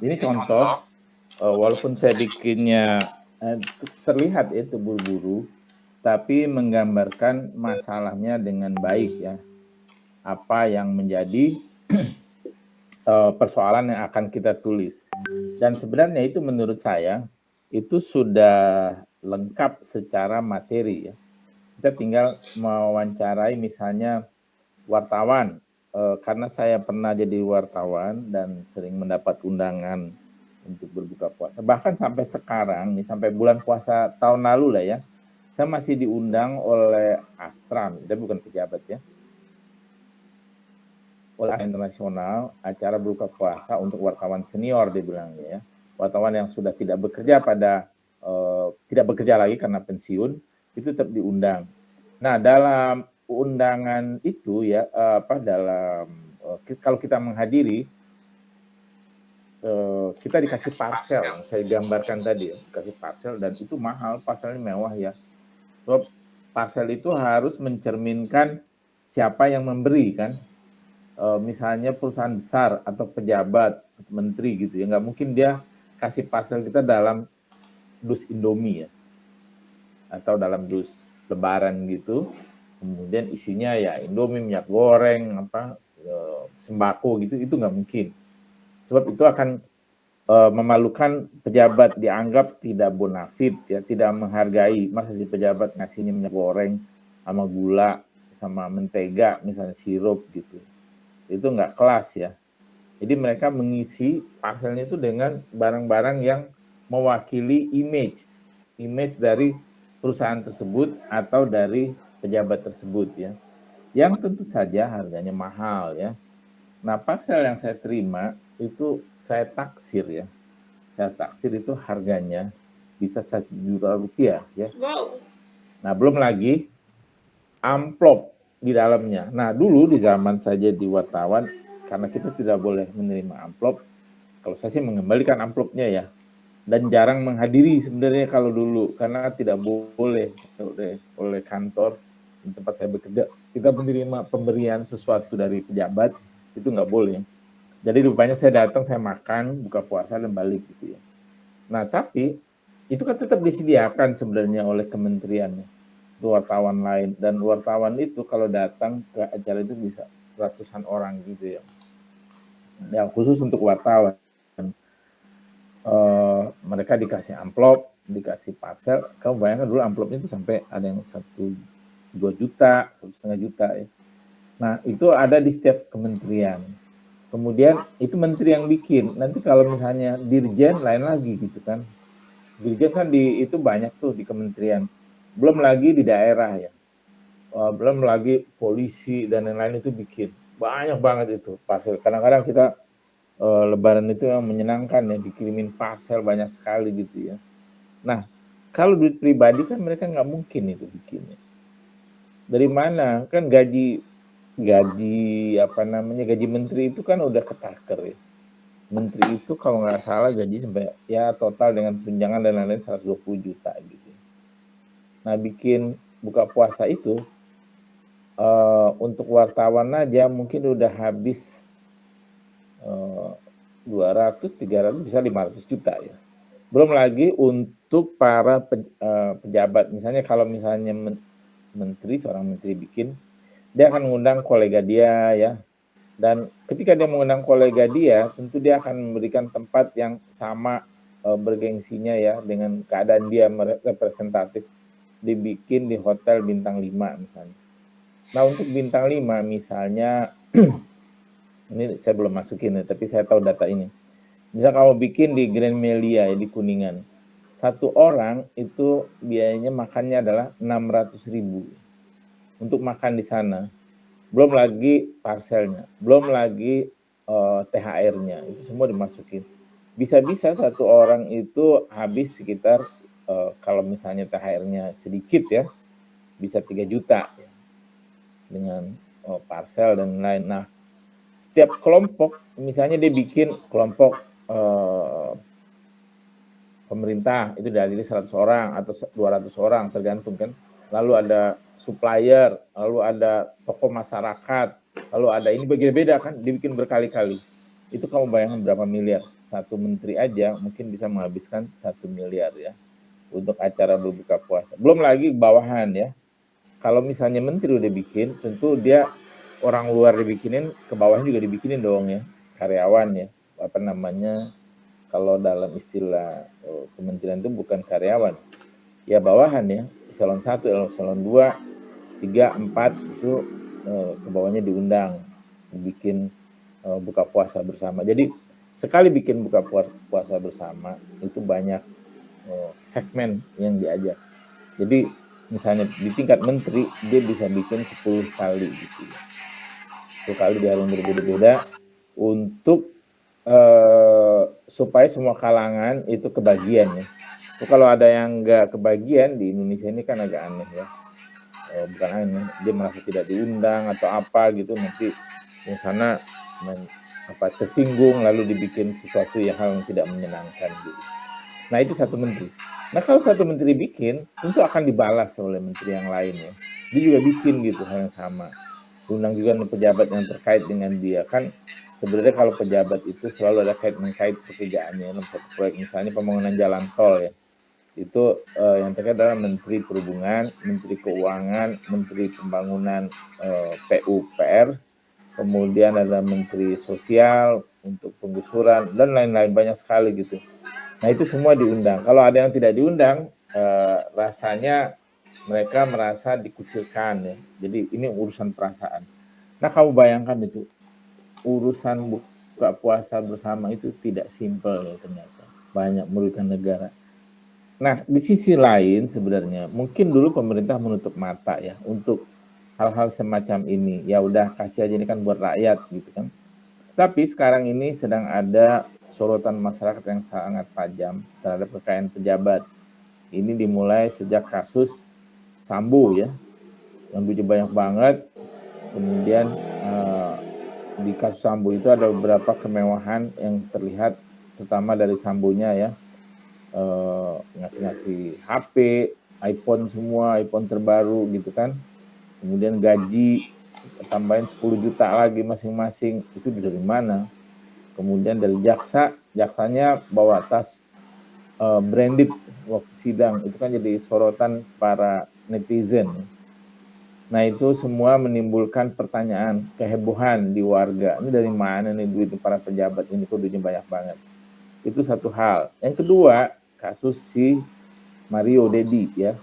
Ini contoh, walaupun saya bikinnya terlihat itu buru-buru, tapi menggambarkan masalahnya dengan baik ya. Apa yang menjadi persoalan yang akan kita tulis. Dan sebenarnya itu menurut saya itu sudah lengkap secara materi ya. Kita tinggal mewawancarai misalnya wartawan, karena saya pernah jadi wartawan dan sering mendapat undangan untuk berbuka puasa. Bahkan sampai sekarang nih, sampai bulan puasa tahun lalu lah ya, saya masih diundang oleh Astra, dia bukan pejabat ya, oleh internasional acara berbuka puasa untuk wartawan senior dia bilangnya ya. Wartawan yang sudah tidak bekerja tidak bekerja lagi karena pensiun itu tetap diundang. Nah, dalam undangan itu ya kalau kita menghadiri kita dikasih parcel, saya gambarkan tadi ya, dikasih parcel dan itu mahal, parcelnya mewah ya. So, parcel itu harus mencerminkan siapa yang memberi kan. Misalnya perusahaan besar atau pejabat, menteri gitu ya, nggak mungkin dia kasih parcel kita dalam dus Indomie ya, atau dalam dus Lebaran gitu, kemudian isinya ya Indomie, minyak goreng, sembako gitu, itu nggak mungkin. Sebab itu akan memalukan pejabat, dianggap tidak bonafit ya, tidak menghargai. Masa si pejabat ngasihnya minyak goreng sama gula sama mentega, misalnya sirup gitu. Itu nggak kelas ya. Jadi mereka mengisi parcelnya itu dengan barang-barang yang mewakili image dari perusahaan tersebut atau dari pejabat tersebut ya. Yang tentu saja harganya mahal ya. Nah, parcel yang saya terima itu saya taksir ya. Saya taksir itu harganya bisa 1 juta rupiah ya. Wow. Nah, belum lagi amplop di dalamnya. Nah, dulu di zaman saya jadi wartawan, karena kita tidak boleh menerima amplop, kalau saya sih mengembalikan amplopnya ya. Dan jarang menghadiri sebenarnya kalau dulu, karena tidak boleh oleh kantor tempat saya bekerja, kita menerima pemberian sesuatu dari pejabat, itu nggak boleh. Jadi rupanya saya datang, saya makan, buka puasa, dan balik gitu ya. Nah, tapi itu kan tetap disediakan sebenarnya oleh kementerian wartawan lain, dan wartawan itu kalau datang ke acara itu bisa ratusan orang gitu ya. Yang khusus untuk wartawan, mereka dikasih amplop, dikasih parcel. Kamu bayangkan dulu amplopnya itu sampai ada yang 1-2 juta, 1,5 juta ya. Nah, itu ada di setiap kementerian. Kemudian itu menteri yang bikin. Nanti kalau misalnya dirjen lain lagi gitu kan. Dirjen kan itu banyak tuh di kementerian. Belum lagi di daerah ya. Belum lagi polisi dan lain-lain itu bikin. Banyak banget itu parcel. Kadang-kadang kita Lebaran itu yang menyenangkan ya, dikirimin parcel banyak sekali gitu ya. Nah, kalau duit pribadi kan mereka nggak mungkin itu bikinnya. Dari mana? Kan gaji menteri itu kan udah ketaker ya. Menteri itu kalau nggak salah gaji sampai ya total dengan tunjangan dan lain-lain 120 juta gitu. Nah, bikin buka puasa itu untuk wartawan aja mungkin udah habis 200, 300, bisa 500 juta ya. Belum lagi untuk para pejabat. Misalnya kalau misalnya seorang menteri bikin, dia akan mengundang kolega dia ya. Dan ketika dia mengundang kolega dia, tentu dia akan memberikan tempat yang sama bergengsinya ya dengan keadaan dia representatif. Dibikin di hotel bintang 5 misalnya. Nah, untuk bintang 5 misalnya ini saya belum masukin ya, tapi saya tahu data ini. Misal kamu bikin di Grand Melia ya, di Kuningan, satu orang itu biayanya makannya adalah 600.000 untuk makan di sana. Belum lagi parcelnya, belum lagi THR-nya, itu semua dimasukin. Bisa-bisa satu orang itu habis sekitar kalau misalnya THR-nya sedikit ya, bisa 3 juta ya, dengan parcel dan lain. Nah, setiap kelompok, misalnya dia bikin kelompok pemerintah itu dari 100 orang atau 200 orang tergantung kan. Lalu ada supplier, lalu ada tokoh masyarakat, lalu ada ini beda-beda kan, dibikin berkali-kali. Itu kamu bayangkan berapa miliar. satu menteri aja mungkin bisa menghabiskan 1 miliar ya untuk acara berbuka puasa. Belum lagi bawahan ya. Kalau misalnya menteri udah bikin, tentu dia orang luar dibikinin, ke bawahnya juga dibikinin dong ya, karyawan ya, apa namanya, kalau dalam istilah kementerian itu bukan karyawan, ya bawahan ya, eselon 1, eselon 2, 3, 4 itu ke bawahnya diundang, bikin buka puasa bersama. Jadi sekali bikin buka puasa bersama itu banyak segmen yang diajak. Jadi misalnya di tingkat menteri dia bisa bikin 10 kali gitu ya. 10 kali di hari yang berbeda-beda untuk supaya semua kalangan itu kebagian ya. Kalau ada yang nggak kebagian di Indonesia ini kan agak aneh ya. Bukan aneh, dia merasa tidak diundang atau apa gitu, nanti yang sana tersinggung lalu dibikin sesuatu hal yang tidak menyenangkan gitu. Nah itu satu menteri. Nah kalau satu menteri bikin, tentu akan dibalas oleh menteri yang lain ya. Dia juga bikin gitu hal yang sama. Undang juga pejabat yang terkait dengan dia. Kan sebenarnya kalau pejabat itu selalu ada kait-mengkait pekerjaannya dalam satu proyek. Misalnya pembangunan jalan tol ya. Itu yang terkait adalah Menteri Perhubungan, Menteri Keuangan, Menteri Pembangunan PUPR, kemudian ada Menteri Sosial untuk penggusuran, dan lain-lain banyak sekali gitu. Nah itu semua diundang. Kalau ada yang tidak diundang, rasanya mereka merasa dikucilkan ya. Jadi ini urusan perasaan. Nah kamu bayangkan itu, urusan buka puasa bersama itu tidak simpel ya ternyata. Banyak merugikan negara. Nah di sisi lain sebenarnya mungkin dulu pemerintah menutup mata ya untuk hal-hal semacam ini. Ya udah kasih aja, ini kan buat rakyat gitu kan. Tapi sekarang ini sedang ada sorotan masyarakat yang sangat tajam terhadap kekayaan pejabat. Ini dimulai sejak kasus Sambo ya, yang duitnya banyak banget. Kemudian di kasus Sambo itu ada beberapa kemewahan yang terlihat, terutama dari Sambonya ya, ngasih-ngasih HP, iPhone semua, iPhone terbaru gitu kan. Kemudian gaji tambahin 10 juta lagi masing-masing, itu dari mana? Kemudian dari jaksanya bawa tas branded waktu sidang, itu kan jadi sorotan para netizen. Nah itu semua menimbulkan pertanyaan, kehebohan di warga. Ini dari mana nih duit para pejabat ini, kok duitnya banyak banget. Itu satu hal. Yang kedua, kasus si Mario Dedi ya.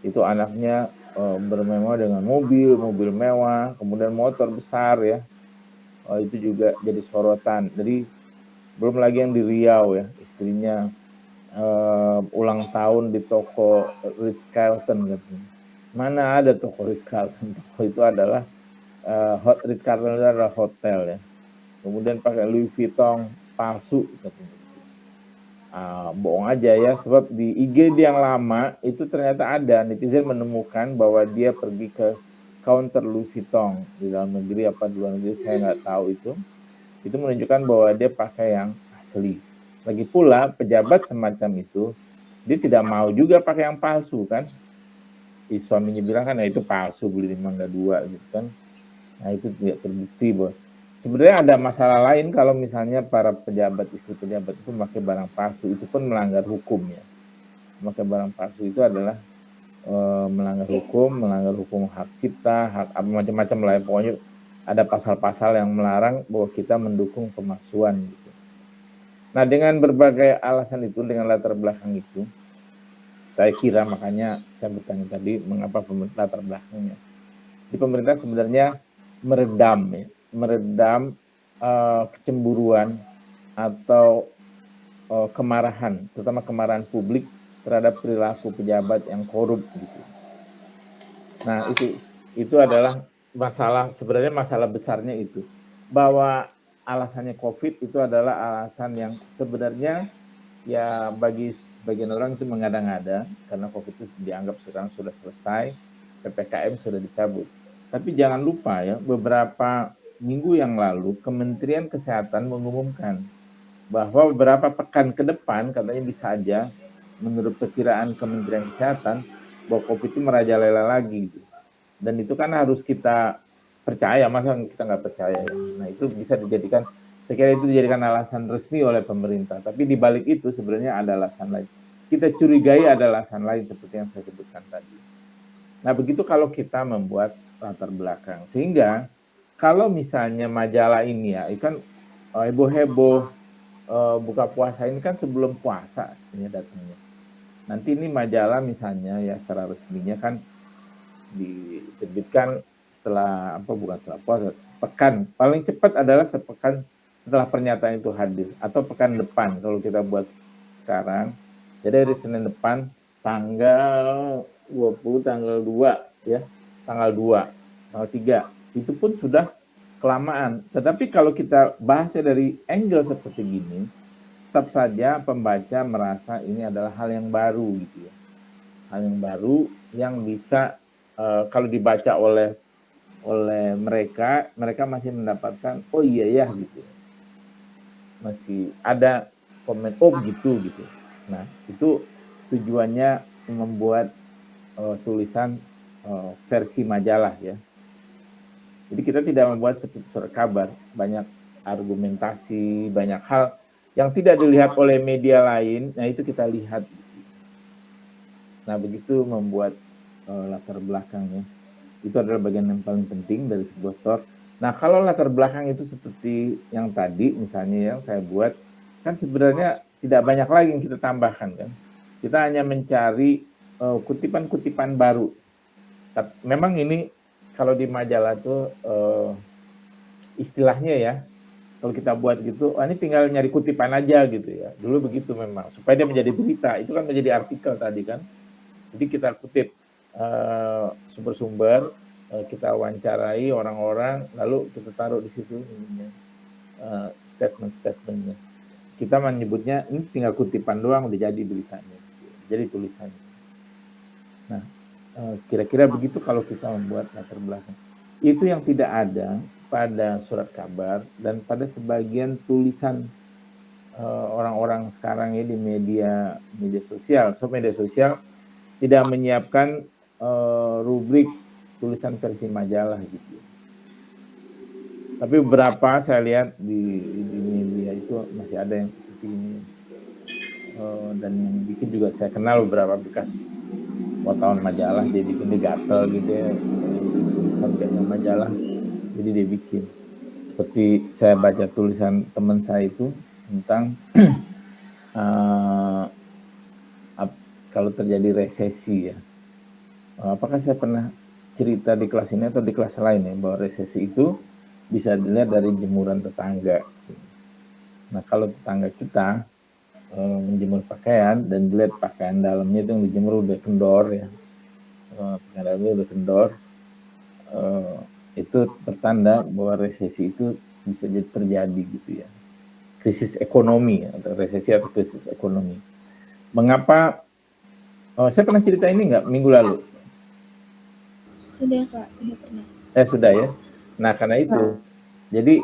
Itu anaknya bermewah dengan mobil mewah, kemudian motor besar ya. Itu juga jadi sorotan. Jadi belum lagi yang di Riau ya, istrinya ulang tahun di toko Ritz Carlton katanya. Mana ada toko Ritz Carlton? Toko itu adalah Ritz Carlton itu adalah hotel ya. Kemudian pakai Louis Vuitton palsu katanya. Bohong aja ya, sebab di IG dia yang lama itu ternyata ada netizen menemukan bahwa dia pergi ke counter Louis Vuitton di dalam negeri apa di luar negeri saya nggak tahu itu menunjukkan bahwa dia pakai yang asli. Lagi pula pejabat semacam itu dia tidak mau juga pakai yang palsu kan. Suaminya bilang kan itu palsu, beli di Mangga 2 gitu kan. Nah itu tidak terbukti bahwa sebenarnya ada masalah lain kalau misalnya para pejabat, istri pejabat itu memakai barang palsu, itu pun melanggar hukum ya. Memakai barang palsu itu adalah melanggar hukum hak cipta, hak apa macam-macam lah. Pokoknya ada pasal-pasal yang melarang bahwa kita mendukung pemalsuan gitu. Nah dengan berbagai alasan itu, dengan latar belakang itu, saya kira makanya saya bertanya tadi mengapa latar belakangnya. Di pemerintah sebenarnya meredam kecemburuan atau kemarahan, terutama kemarahan publik terhadap perilaku pejabat yang korup gitu. Nah itu adalah masalah, sebenarnya masalah besarnya itu, bahwa alasannya COVID itu adalah alasan yang sebenarnya ya bagi sebagian orang itu mengada-ngada, karena COVID itu dianggap sekarang sudah selesai, PPKM sudah dicabut. Tapi jangan lupa ya, beberapa minggu yang lalu Kementerian Kesehatan mengumumkan bahwa beberapa pekan ke depan katanya bisa aja, menurut perkiraan Kementerian Kesehatan, bahwa COVID itu merajalela lagi gitu. Dan itu kan harus kita percaya, masa kita nggak percaya ya. Nah itu bisa dijadikan Saya kira itu dijadikan alasan resmi oleh pemerintah, tapi di balik itu sebenarnya ada alasan lain. Kita curigai ada alasan lain seperti yang saya sebutkan tadi. Nah, begitu kalau kita membuat latar belakang. Sehingga kalau misalnya majalah ini ya, kan heboh-heboh buka puasa ini kan sebelum puasa ini datangnya. Nanti ini majalah misalnya ya secara resminya kan diterbitkan setelah bukan setelah puasa, sepekan. Paling cepat adalah sepekan setelah pernyataan itu hadir atau pekan depan kalau kita buat sekarang. Jadi hari Senin depan tanggal 20, tanggal 2 ya, tanggal 2, tanggal 3 itu pun sudah kelamaan. Tetapi kalau kita bahasnya dari angle seperti gini, tetap saja pembaca merasa ini adalah hal yang baru gitu ya. Hal yang baru yang bisa kalau dibaca oleh mereka masih mendapatkan oh iya ya gitu. Masih ada komen oh gitu. Nah, itu tujuannya membuat tulisan versi majalah ya. Jadi kita tidak membuat seperti surat kabar, banyak argumentasi, banyak hal yang tidak dilihat oleh media lain, nah itu kita lihat. Nah, begitu membuat latar belakangnya. Itu adalah bagian yang paling penting dari sebuah tor. Nah, kalau latar belakang itu seperti yang tadi, misalnya yang saya buat, kan sebenarnya tidak banyak lagi yang kita tambahkan kan. Kita hanya mencari kutipan-kutipan baru. Memang ini kalau di majalah tuh istilahnya ya, kalau kita buat gitu, ini tinggal nyari kutipan aja gitu ya. Dulu begitu memang, supaya dia menjadi berita, itu kan menjadi artikel tadi kan. Jadi kita kutip sumber-sumber, kita wawancarai orang-orang, lalu kita taruh di situ statement-statementnya. Kita menyebutnya ini tinggal kutipan doang udah jadi beritanya, jadi tulisannya. Nah, kira-kira begitu kalau kita membuat latar belakang. Itu yang tidak ada pada surat kabar dan pada sebagian tulisan orang-orang sekarang ya di media sosial. So media sosial tidak menyiapkan rubrik tulisan versi majalah gitu. Tapi beberapa saya lihat di media itu masih ada yang seperti ini. Dan yang bikin juga saya kenal beberapa bekas wartawan majalah, dia bikin di gatel gitu ya, tulisan majalah, jadi dia bikin. Seperti saya baca tulisan teman saya itu tentang kalau terjadi resesi ya. Apakah saya pernah cerita di kelas ini atau di kelas lain ya, bahwa resesi itu bisa dilihat dari jemuran tetangga. Nah, kalau tetangga kita menjemur pakaian dan dilihat pakaian dalamnya itu yang dijemur udah kendor ya, pakaian dalamnya udah kendor, itu pertanda bahwa resesi itu bisa terjadi gitu ya, krisis ekonomi atau resesi atau krisis ekonomi. Mengapa? Saya pernah cerita ini nggak minggu lalu? Sudah Kak, sudah pernah. Sudah ya. Nah, karena itu, jadi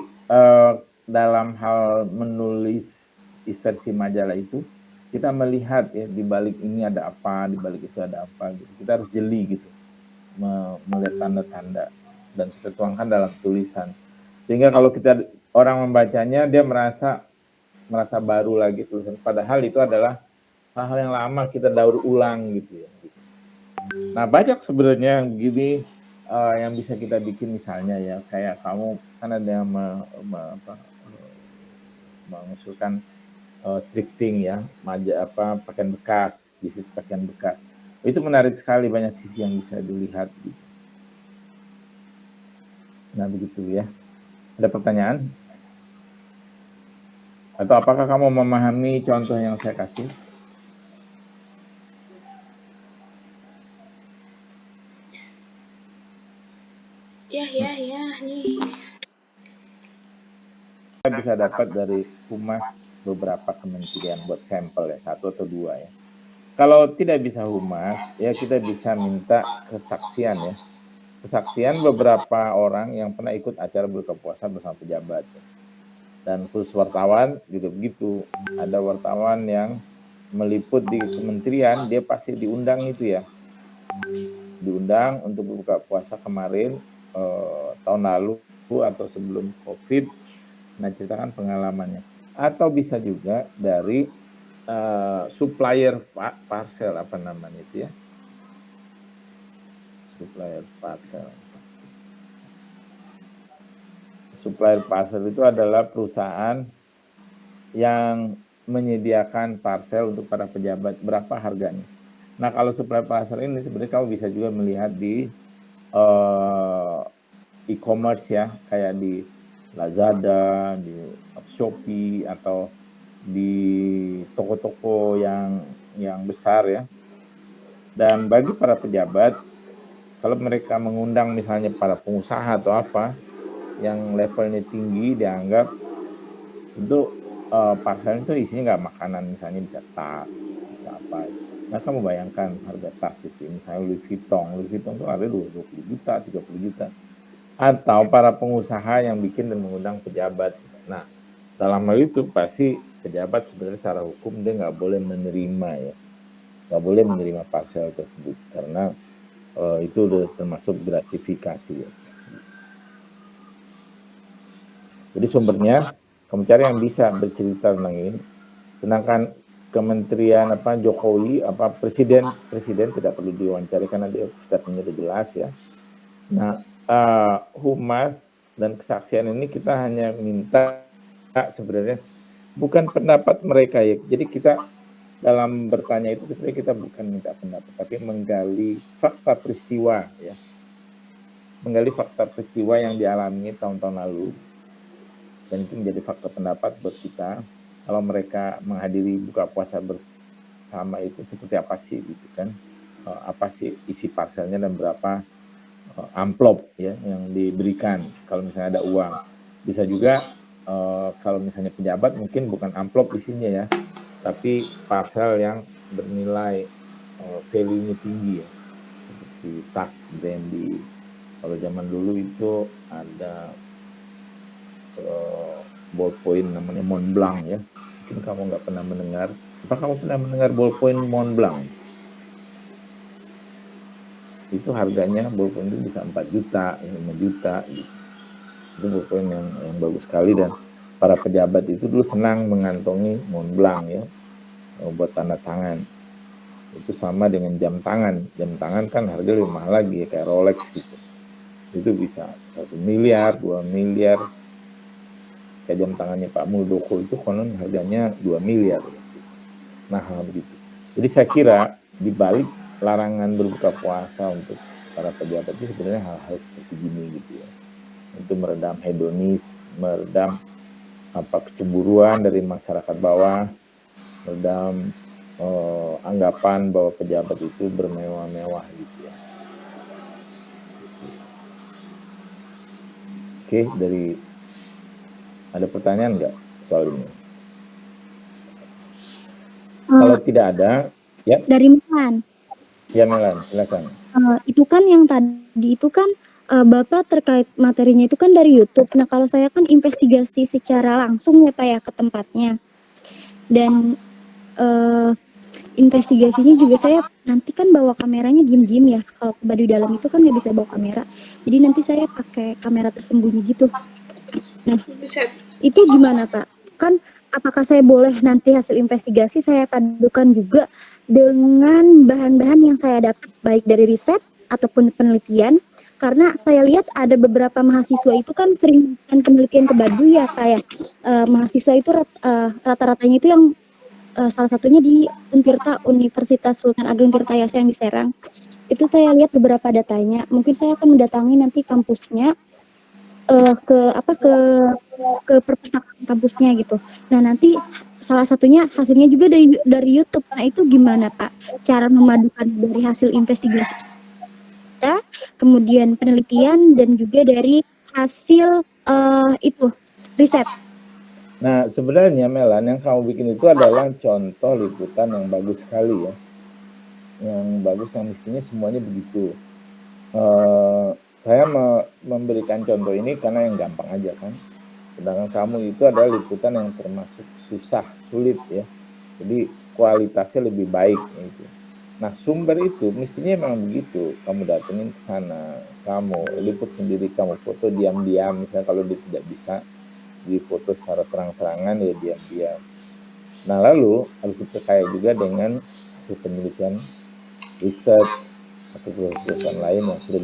dalam hal menulis versi majalah itu, kita melihat ya di balik ini ada apa, di balik itu ada apa gitu. Kita harus jeli gitu, melihat tanda-tanda dan kita tuangkan dalam tulisan. Sehingga kalau kita orang membacanya dia merasa baru lagi tulisan. Padahal itu adalah hal-hal yang lama kita daur ulang gitu ya. Nah, banyak sebenarnya yang begini yang bisa kita bikin, misalnya ya kayak kamu kan ada yang mengusulkan thrifting ya, pakaian bekas, bisnis pakaian bekas. Itu menarik sekali, banyak sisi yang bisa dilihat gitu. Nah, begitu ya. Ada pertanyaan? Atau apakah kamu memahami contoh yang saya kasih? Ya, nih. Kita bisa dapat dari humas beberapa kementerian buat sampel ya, 1 atau 2 ya. Kalau tidak bisa humas, ya kita bisa minta kesaksian ya. Kesaksian beberapa orang yang pernah ikut acara buka puasa bersama pejabat. Dan khusus wartawan juga begitu. Ada wartawan yang meliput di kementerian, dia pasti diundang itu ya. Diundang untuk buka puasa kemarin, tahun lalu atau sebelum COVID. Nah, ceritakan pengalamannya. Atau bisa juga dari supplier parcel, apa namanya itu ya? Supplier parcel. Supplier parcel itu adalah perusahaan yang menyediakan parcel untuk para pejabat, berapa harganya. Nah, kalau supplier parcel ini sebenarnya kamu bisa juga melihat di e-commerce ya, kayak di Lazada, di Shopee, atau di toko-toko yang besar ya. Dan bagi para pejabat, kalau mereka mengundang misalnya para pengusaha atau apa yang levelnya tinggi, dianggap itu parcel itu isinya nggak makanan, misalnya bisa tas, bisa apa. Nah, kamu bayangkan harga tas itu, misalnya Louis Vuitton itu ada 20 juta, 30 juta. Atau para pengusaha yang bikin dan mengundang pejabat. Nah, dalam hal itu pasti pejabat sebenarnya secara hukum dia nggak boleh menerima ya, nggak boleh menerima parcel tersebut karena itu udah termasuk gratifikasi ya. Jadi sumbernya kamu cari yang bisa bercerita tentang ini. Sedangkan Kementerian apa Jokowi apa presiden tidak perlu diwawancari karena dia statementnya udah jelas ya. Nah, humas dan kesaksian ini kita hanya minta sebenarnya bukan pendapat mereka ya. Jadi kita dalam bertanya itu sebenarnya kita bukan minta pendapat, tapi menggali fakta peristiwa ya. Menggali fakta peristiwa yang dialami tahun-tahun lalu. Dan itu menjadi fakta pendapat buat kita. Kalau mereka menghadiri buka puasa bersama itu seperti apa sih gitu kan. Apa sih isi parselnya dan berapa amplop ya yang diberikan kalau misalnya ada uang. Bisa juga kalau misalnya pejabat mungkin bukan amplop isinya ya, tapi parcel yang bernilai value-nya tinggi ya, seperti tas brandy. Kalau zaman dulu itu ada ballpoint namanya Montblanc ya. Mungkin kamu nggak pernah mendengar. Apa kamu pernah mendengar ballpoint Montblanc? Itu harganya ballpoint itu bisa 4 juta, 5 juta gitu. Itu ballpoint yang bagus sekali dan para pejabat itu dulu senang mengantongi Montblanc ya buat tanda tangan. Itu sama dengan jam tangan. Jam tangan kan harga lebih mahal lagi ya, kayak Rolex gitu. Itu bisa 1 miliar, 2 miliar. Kayak jam tangannya Pak Muldoko itu konon harganya 2 miliar. Nah, begitu. Jadi saya kira di balik larangan berbuka puasa untuk para pejabat itu sebenarnya hal-hal seperti gini gitu ya. Untuk meredam hedonis, meredam kecemburuan dari masyarakat bawah, meredam anggapan bahwa pejabat itu bermewah-mewah gitu ya. Oke, ada pertanyaan nggak soal ini? Kalau tidak ada, ya. Dari Melan. Ya Melan, silakan. Itu kan yang tadi itu kan Bapak terkait materinya itu kan dari YouTube. Nah, kalau saya kan investigasi secara langsung ya Pak ya ke tempatnya. Dan investigasinya juga saya nanti kan bawa kameranya diem-diem ya. Kalau ke Baduy Dalam itu kan nggak bisa bawa kamera. Jadi nanti saya pakai kamera tersembunyi gitu. Nah, itu gimana Pak? Kan apakah saya boleh nanti hasil investigasi saya padukan juga dengan bahan-bahan yang saya dapat baik dari riset ataupun penelitian? Karena saya lihat ada beberapa mahasiswa itu kan sering penelitian ke Baduy ya kayak mahasiswa itu rata-ratanya itu yang salah satunya di Untirta, Universitas Sultan Ageng Tirtayasa yang di Serang. Itu saya lihat beberapa datanya. Mungkin saya akan mendatangi nanti kampusnya ke perpustakaan kampusnya gitu. Nah, nanti salah satunya hasilnya juga dari YouTube. Nah, itu gimana Pak? Cara memadukan dari hasil investigasi kita, kemudian penelitian dan juga dari hasil itu riset. Nah, sebenarnya Melan yang kamu bikin itu adalah contoh liputan yang bagus sekali ya. Yang bagus yang mestinya semuanya begitu. Saya memberikan contoh ini karena yang gampang aja kan. Sedangkan kamu itu adalah liputan yang termasuk susah, sulit ya. Jadi kualitasnya lebih baik gitu. Nah, sumber itu mestinya memang begitu. Kamu datengin ke sana, kamu liput sendiri, kamu foto diam-diam misalnya kalau dia tidak bisa. difoto secara terang-terangan ya diam-diam. Nah lalu harus diperkaya juga dengan hasil penelitian riset atau perusahaan lain yang sudah